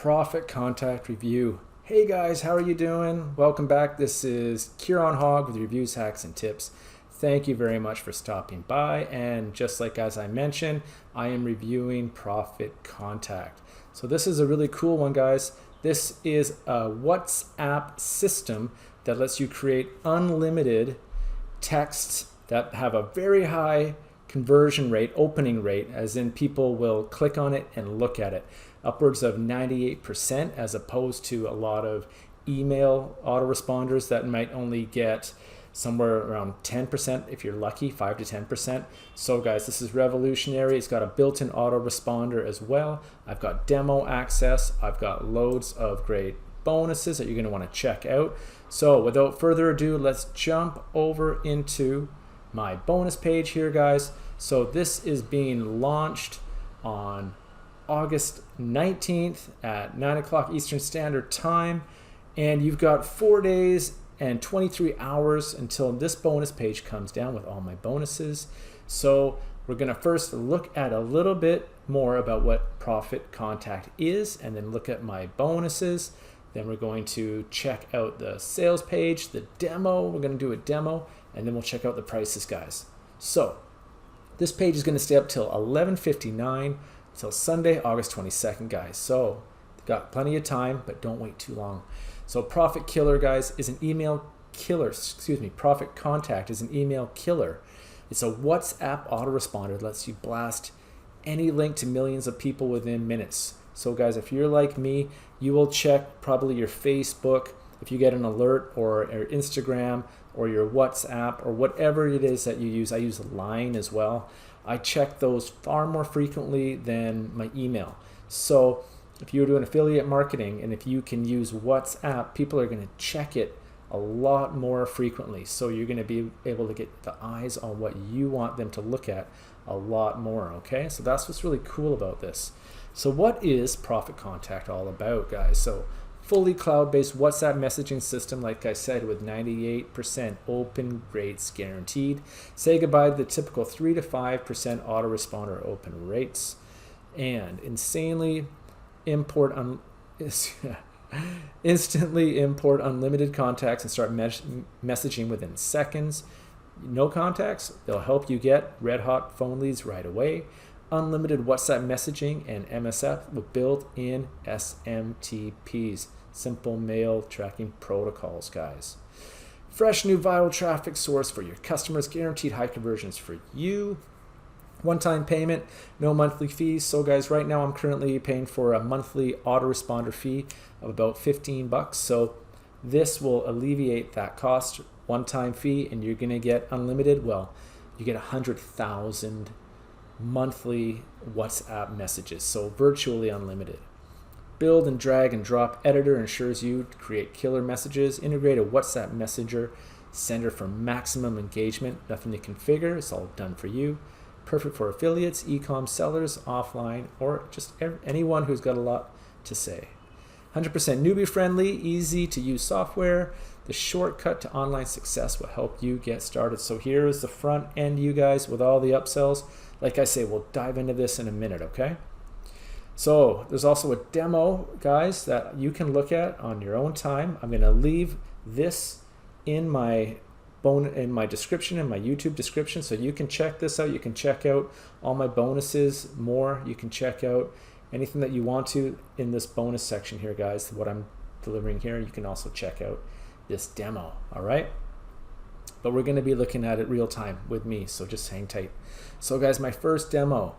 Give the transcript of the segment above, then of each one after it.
Profit Contact Review. Hey guys, how are you doing? Welcome back. This is Kieran Hogg with Reviews, Hacks, and Tips. Thank you very much for stopping by. And just like as I mentioned, I am reviewing Profit Contact. So this is a really cool one, guys. This is a WhatsApp system that lets you create unlimited texts that have a very high conversion rate, opening rate, as in people will click on it and look at it. Upwards of 98%, as opposed to a lot of email autoresponders that might only get somewhere around 10% if you're lucky, 5 to 10%. So guys, this is revolutionary. It's got a built-in autoresponder as well. I've got demo access. I've got loads of great bonuses that you're going to want to check out. So without further ado, let's jump over into my bonus page here, guys. So this is being launched on August 19th at 9 o'clock Eastern Standard Time, and you've got 4 days and 23 hours until this bonus page comes down with all my bonuses. So we're going to first look at a little bit more about what Profit Contact is, and then look at my bonuses. Then we're going to check out the sales page, the demo. We're going to do a demo, and then we'll check out the prices, guys. So this page is going to stay up till 11:59 till Sunday, August 22nd, guys. So got plenty of time, but don't wait too long. So Profit Killer, guys, is an email killer. Profit Contact is an email killer. It's a WhatsApp autoresponder that lets you blast any link to millions of people within minutes. So guys, if you're like me, you will check probably your Facebook if you get an alert, or your Instagram, or your WhatsApp, or whatever it is that you use. I use Line as well. I check those far more frequently than my email. So if you're doing affiliate marketing, and if you can use WhatsApp, people are going to check it a lot more frequently. So you're going to be able to get the eyes on what you want them to look at a lot more. Okay, so that's what's really cool about this. So what is Profit Contact all about, guys? So fully cloud-based WhatsApp messaging system, like I said, with 98% open rates guaranteed. Say goodbye to the typical 3 to 5% autoresponder open rates, and instantly import unlimited contacts and start messaging within seconds. No contacts, they'll help you get red hot phone leads right away. Unlimited WhatsApp messaging and MSF with built-in SMTPs, simple mail tracking protocols, guys. Fresh new viral traffic source for your customers, guaranteed high conversions for you. One-time payment, no monthly fees. So guys, right now I'm currently paying for a monthly autoresponder fee of about 15 bucks. So this will alleviate that cost, one-time fee, and you're gonna get unlimited. Well, you get 100,000 monthly WhatsApp messages, so virtually unlimited. Build and drag and drop editor ensures you create killer messages. Integrate a WhatsApp messenger sender for maximum engagement. Nothing to configure, it's all done for you. Perfect for affiliates, e-com sellers, offline, or just anyone who's got a lot to say. 100% newbie friendly, easy to use software. The shortcut to online success will help you get started. So here is the front end, you guys, with all the upsells. Like I say, we'll dive into this in a minute, okay? So there's also a demo, guys, that you can look at on your own time. I'm gonna leave this in my description, in my YouTube description, so you can check this out. You can check out all my bonuses more. You can check out anything that you want to in this bonus section here, guys. What I'm delivering here, you can also check out this demo, all right? But we're gonna be looking at it real time with me, so just hang tight. So guys, my first demo,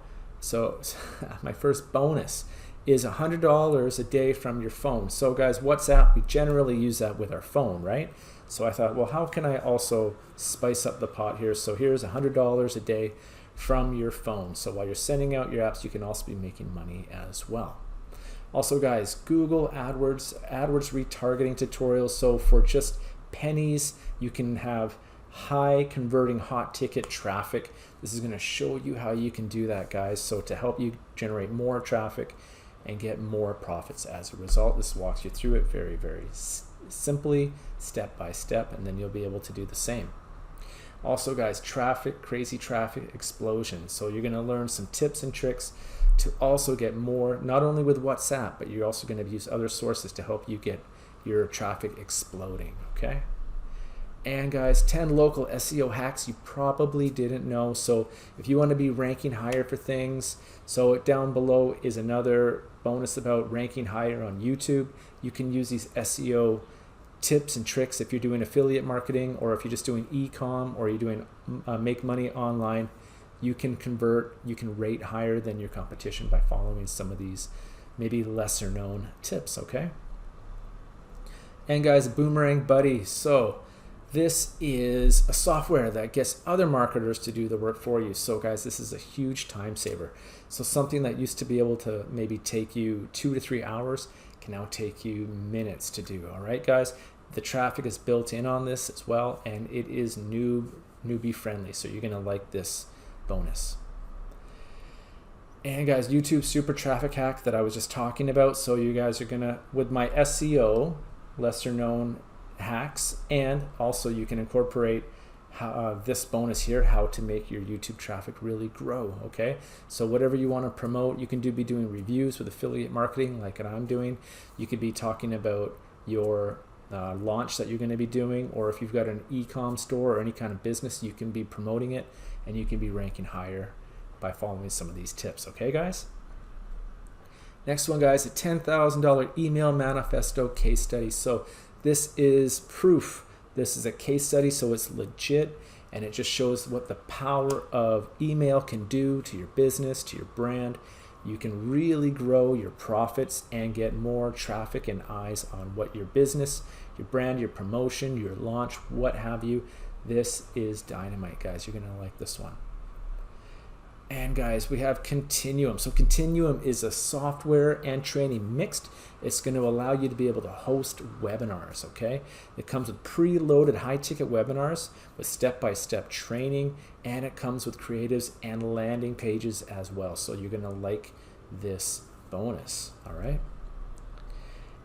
my first bonus is $100 a day from your phone. So guys, WhatsApp, we generally use that with our phone, right? So I thought, well, how can I also spice up the pot here? So here's $100 a day from your phone. So while you're sending out your apps, you can also be making money as well. Also guys, Google AdWords retargeting tutorials. So for just pennies, you can have high converting hot ticket traffic. This is going to show you how you can do that, guys. So to help you generate more traffic and get more profits as a result, this walks you through it very, very simply, step by step, and then you'll be able to do the same. Also guys, crazy traffic explosion. So you're going to learn some tips and tricks to also get more, not only with WhatsApp, but you're also going to use other sources to help you get your traffic exploding, okay? And guys, 10 local SEO hacks you probably didn't know. So if you want to be ranking higher for things, so down below is another bonus about ranking higher on YouTube. You can use these SEO tips and tricks if you're doing affiliate marketing, or if you're just doing e-com, or you're doing make money online. You can convert, you can rate higher than your competition by following some of these maybe lesser known tips, okay? And guys, Boomerang Buddy. So this is a software that gets other marketers to do the work for you. So guys, this is a huge time saver. So something that used to be able to maybe take you 2 to 3 hours can now take you minutes to do. All right, guys, the traffic is built in on this as well, and it is newbie friendly. So you're gonna like this bonus. And guys, YouTube super traffic hack that I was just talking about. So you guys are gonna, with my SEO, lesser known hacks, and also you can incorporate this bonus here, how to make your YouTube traffic really grow, okay? So whatever you want to promote, you can be doing reviews with affiliate marketing like what I'm doing. You could be talking about your launch that you're going to be doing, or if you've got an e-com store or any kind of business, you can be promoting it, and you can be ranking higher by following some of these tips, okay guys? Next one, guys, a $10,000 email manifesto case study. So this is proof. This is a case study, so it's legit, and it just shows what the power of email can do to your business, to your brand. You can really grow your profits and get more traffic and eyes on what your business, your brand, your promotion, your launch, what have you. This is dynamite, guys. You're gonna like this one. And guys, we have Continuum. So Continuum is a software and training mixed. It's going to allow you to be able to host webinars, okay? It comes with preloaded high-ticket webinars with step-by-step training, and it comes with creatives and landing pages as well. So you're going to like this bonus, all right?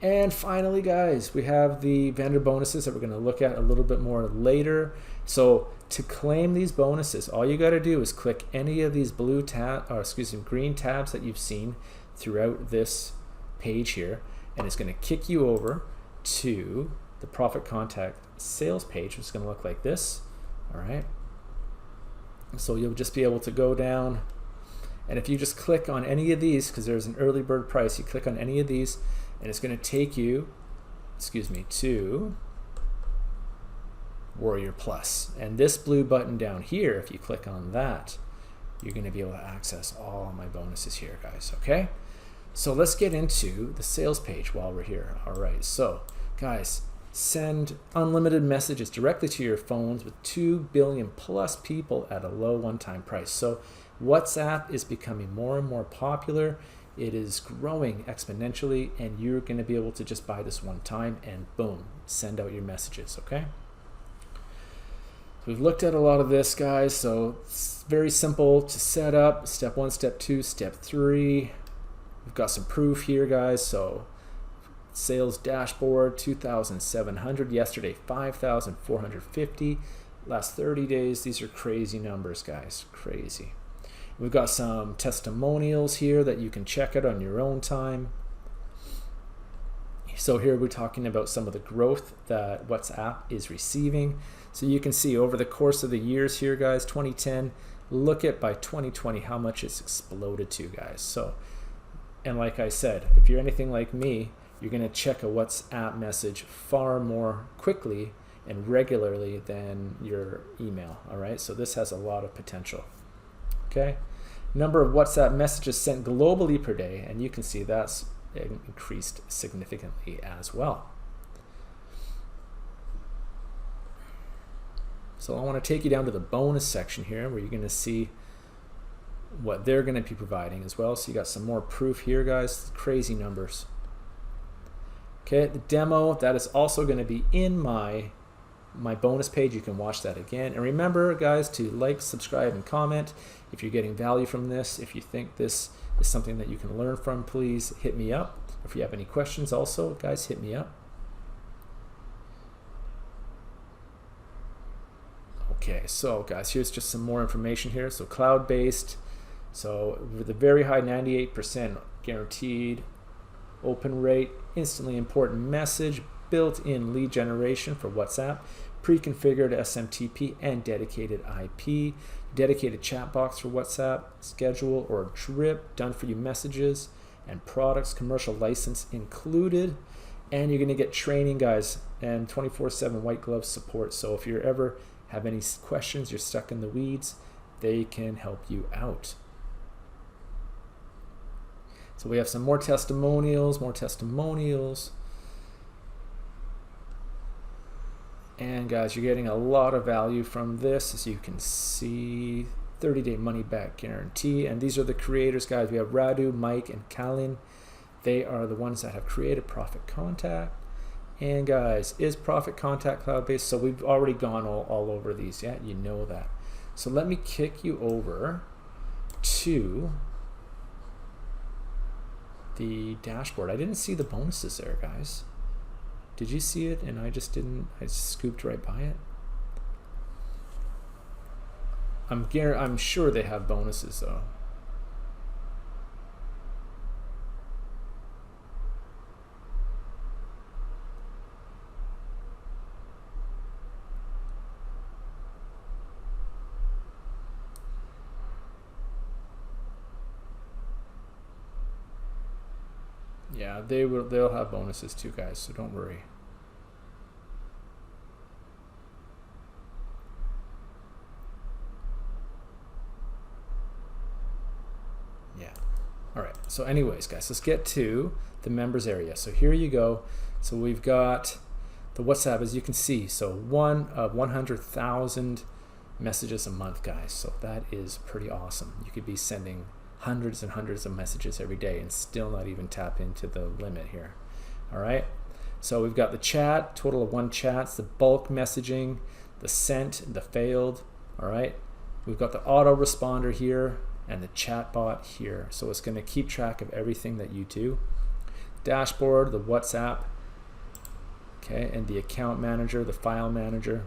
And finally, guys, we have the vendor bonuses that we're going to look at a little bit more later. So to claim these bonuses, all you got to do is click any of these green tabs that you've seen throughout this page here, and it's going to kick you over to the Profit Contact sales page, which is going to look like this. All right. So you'll just be able to go down, and if you just click on any of these, because there's an early bird price, you click on any of these, and it's going to take you, to Warrior Plus. And this blue button down here, if you click on that, you're going to be able to access all of my bonuses here, guys, okay? So let's get into the sales page while we're here. All right, so guys, send unlimited messages directly to your phones with 2 billion plus people at a low one-time price. So WhatsApp is becoming more and more popular. It is growing exponentially, and you're going to be able to just buy this one time and boom, send out your messages, okay? We've looked at a lot of this, guys, so it's very simple to set up. Step 1, step 2, step 3. We've got some proof here, guys. So sales dashboard, 2,700. Yesterday, 5,450. Last 30 days, these are crazy numbers, guys, crazy. We've got some testimonials here that you can check out on your own time. So here we're talking about some of the growth that WhatsApp is receiving. So you can see over the course of the years here, guys, 2010, look at by 2020 how much it's exploded to, guys. So, and like I said, if you're anything like me, you're going to check a WhatsApp message far more quickly and regularly than your email, all right? So this has a lot of potential, okay? Number of WhatsApp messages sent globally per day, and you can see that's increased significantly as well. So I want to take you down to the bonus section here where you're going to see what they're going to be providing as well. So you got some more proof here, guys, crazy numbers. Okay, the demo, that is also going to be in my bonus page. You can watch that again. And remember, guys, to like, subscribe, and comment if you're getting value from this. If you think this is something that you can learn from, please hit me up. If you have any questions also, guys, hit me up. Okay, so guys, here's just some more information here. So cloud-based, So with a very high 98% guaranteed open rate, instantly important message, built-in lead generation for WhatsApp, pre-configured SMTP and dedicated IP, dedicated chat box for WhatsApp, schedule or drip, done for you messages and products, commercial license included, and you're going to get training, guys, and 24/7 white glove support. So if you ever have any questions, you're stuck in the weeds, they can help you out. So we have some more testimonials, And guys, you're getting a lot of value from this, as you can see. 30-day money-back guarantee. And these are the creators, guys. We have Radu, Mike, and Kalin. They are the ones that have created Profit Contact. And guys, is Profit Contact cloud-based? So we've already gone all over these. Yeah, you know that. So let me kick you over to the dashboard. I didn't see the bonuses there, guys. Did you see it? And I just didn't. I scooped right by it. I'm sure they have bonuses though. Yeah, they'll have bonuses too, guys, so don't worry. Yeah. All right. So anyways, guys, let's get to the members area. So here you go. So we've got the WhatsApp, as you can see. So 1 of 100,000 messages a month, guys. So that is pretty awesome. You could be sending hundreds and hundreds of messages every day and still not even tap into the limit here. All right. So we've got the chat, total of 1 chats, the bulk messaging, the sent, the failed. All right. We've got the AutoResponder here and the chatbot here. So it's going to keep track of everything that you do. Dashboard, the WhatsApp, okay, and the account manager, the file manager.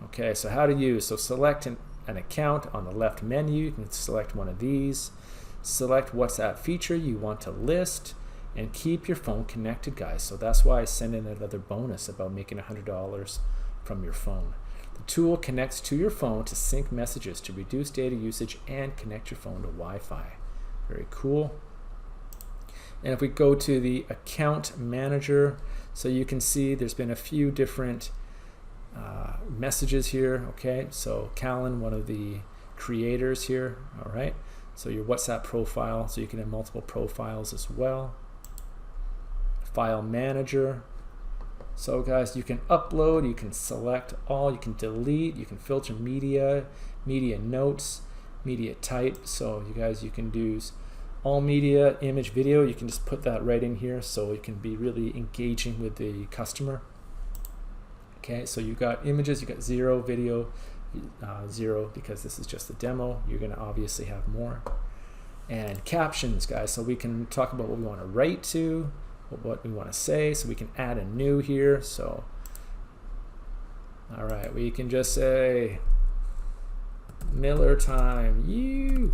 Okay, so how to use. So select an account on the left menu. You can select one of these. Select WhatsApp feature you want to list and keep your phone connected, guys. So that's why I send in another bonus about making $100 from your phone. The tool connects to your phone to sync messages to reduce data usage and connect your phone to Wi-Fi. Very cool. And if we go to the account manager, so you can see there's been a few different messages here. Okay, so Callan, one of the creators here. All right, so your WhatsApp profile, so you can have multiple profiles as well. File manager. So guys, you can upload, you can select all, you can delete, you can filter media, media notes, media type. So you guys, you can do all media, image, video. You can just put that right in here so it can be really engaging with the customer. Okay, so you got images, you got 0, video, 0, because this is just a demo. You're gonna obviously have more. And captions, guys, so we can talk about what we want to write to, what we want to say, so we can add a new here. So all right, we can just say Miller time, you,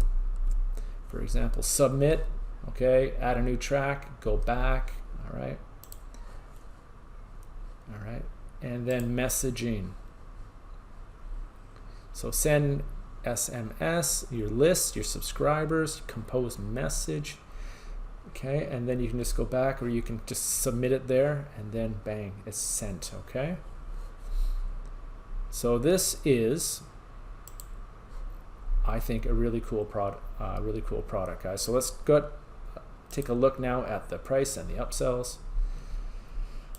for example. Submit. Okay, add a new track, go back. All right, and then messaging. So send SMS, your list, your subscribers, compose message. Okay, and then you can just go back, or you can just submit it there, and then bang, it's sent. Okay, so this is, I think, a really cool product. Guys. So let's go take a look now at the price and the upsells.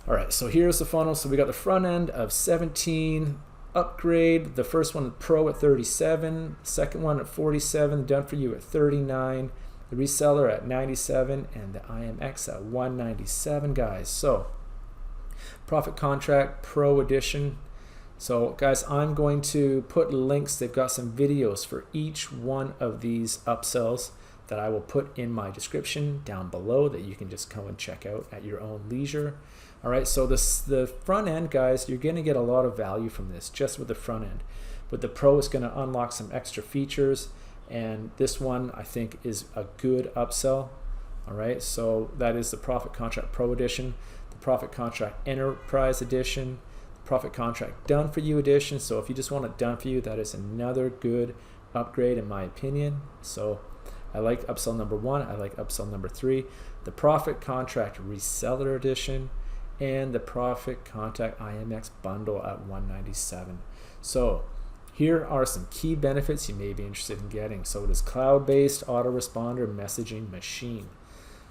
All right, so here's the funnel. So we got the front end of 17, upgrade. The first one, Pro, at 37. Second one at 47. Done for you at 39. The reseller at 97, and the IMX at 197, guys. So Profit Contract Pro Edition. So guys, I'm going to put links. They've got some videos for each one of these upsells that I will put in my description down below that you can just come and check out at your own leisure. All right, so the front end, guys, you're going to get a lot of value from this just with the front end. With the Pro, it's going to unlock some extra features, and this one I think is a good upsell. All right, so that is the Profit Contract Pro Edition, the Profit Contract Enterprise Edition, the Profit Contract Done For You Edition. So if you just want it done for you, that is another good upgrade in my opinion. So I like upsell number 1, I like upsell number 3, the Profit Contract Reseller Edition, and the Profit Contract IMX Bundle at $197. So here are some key benefits you may be interested in getting. So it is cloud-based AutoResponder messaging machine.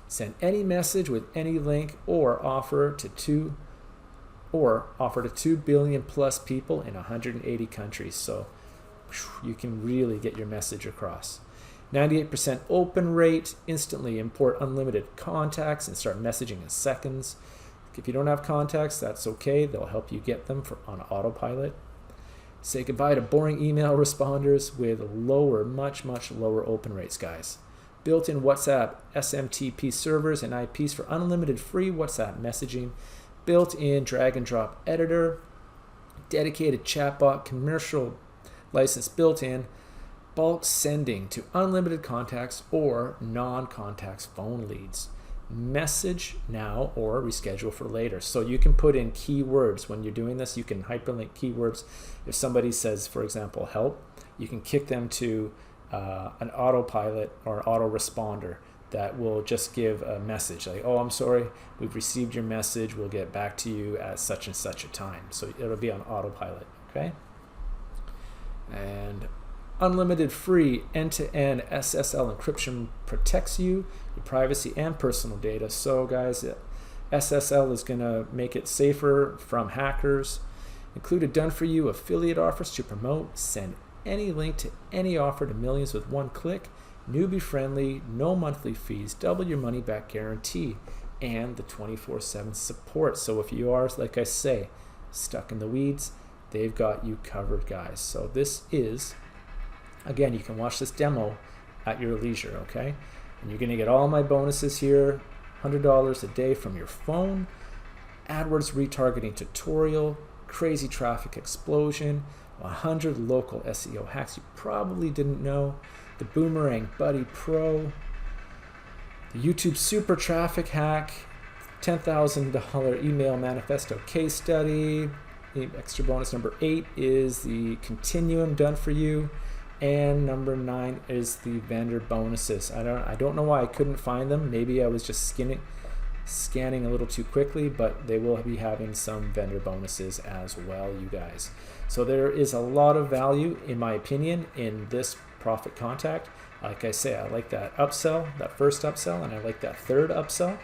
Send any message with any link or offer to 2 billion plus people in 180 countries. So you can really get your message across. 98% open rate, instantly import unlimited contacts and start messaging in seconds. If you don't have contacts, that's okay. They'll help you get them on autopilot. Say goodbye to boring email responders with lower, much lower open rates, guys. Built-in WhatsApp SMTP servers and IPs for unlimited free WhatsApp messaging. Built-in drag and drop editor. Dedicated chatbot, commercial license built-in. Bulk sending to unlimited contacts or non-contacts phone leads. Message now or reschedule for later. So you can put in keywords when you're doing this. You can hyperlink keywords. If somebody says, for example, help, you can kick them to an autopilot or an autoresponder that will just give a message like, oh, I'm sorry, we've received your message, we'll get back to you at such and such a time. So it'll be on autopilot, okay? And unlimited free end-to-end SSL encryption protects you, your privacy and personal data. So guys, SSL is going to make it safer from hackers. Included done-for-you affiliate offers to promote. Send any link to any offer to millions with one click. Newbie friendly, no monthly fees, double your money back guarantee, and the 24/7 support. So if you are, like I say, stuck in the weeds, they've got you covered, guys. So this is, again, you can watch this demo at your leisure, okay? And you're gonna get all my bonuses here, $100 a day from your phone, AdWords retargeting tutorial, crazy traffic explosion, 100 local SEO hacks you probably didn't know, the Boomerang Buddy Pro, the YouTube super traffic hack, $10,000 email manifesto case study. The extra bonus number 8 is the Continuum done for you, and number 9 is the vendor bonuses. I don't know why I couldn't find them. Maybe I was just scanning a little too quickly, but they will be having some vendor bonuses as well, you guys. So there is a lot of value, in my opinion, in this Profit Contact. Like I say, I like that upsell, that first upsell, and I like that third upsell.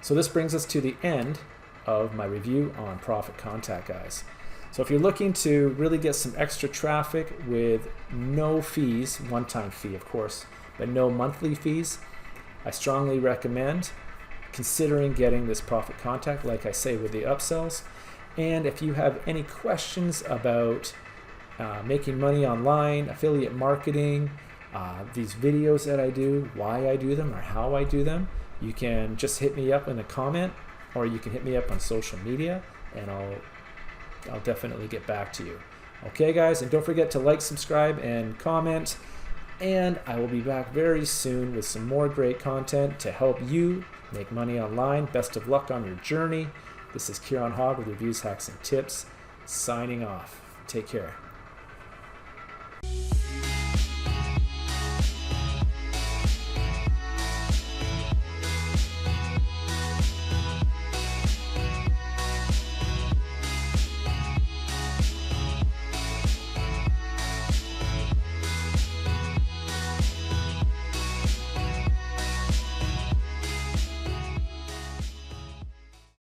So this brings us to the end of my review on Profit Contact, guys. So if you're looking to really get some extra traffic with no fees, one-time fee of course, but no monthly fees, I strongly recommend considering getting this Profit Contact, like I say, with the upsells. And if you have any questions about making money online, affiliate marketing, these videos that I do, why I do them or how I do them, you can just hit me up in a comment, or you can hit me up on social media, and I'll definitely get back to you. Okay guys, and don't forget to like, subscribe, and comment, and I will be back very soon with some more great content to help you make money online. Best of luck on your journey. This is Kieran Hogg with Reviews, Hacks, and Tips, signing off. Take care.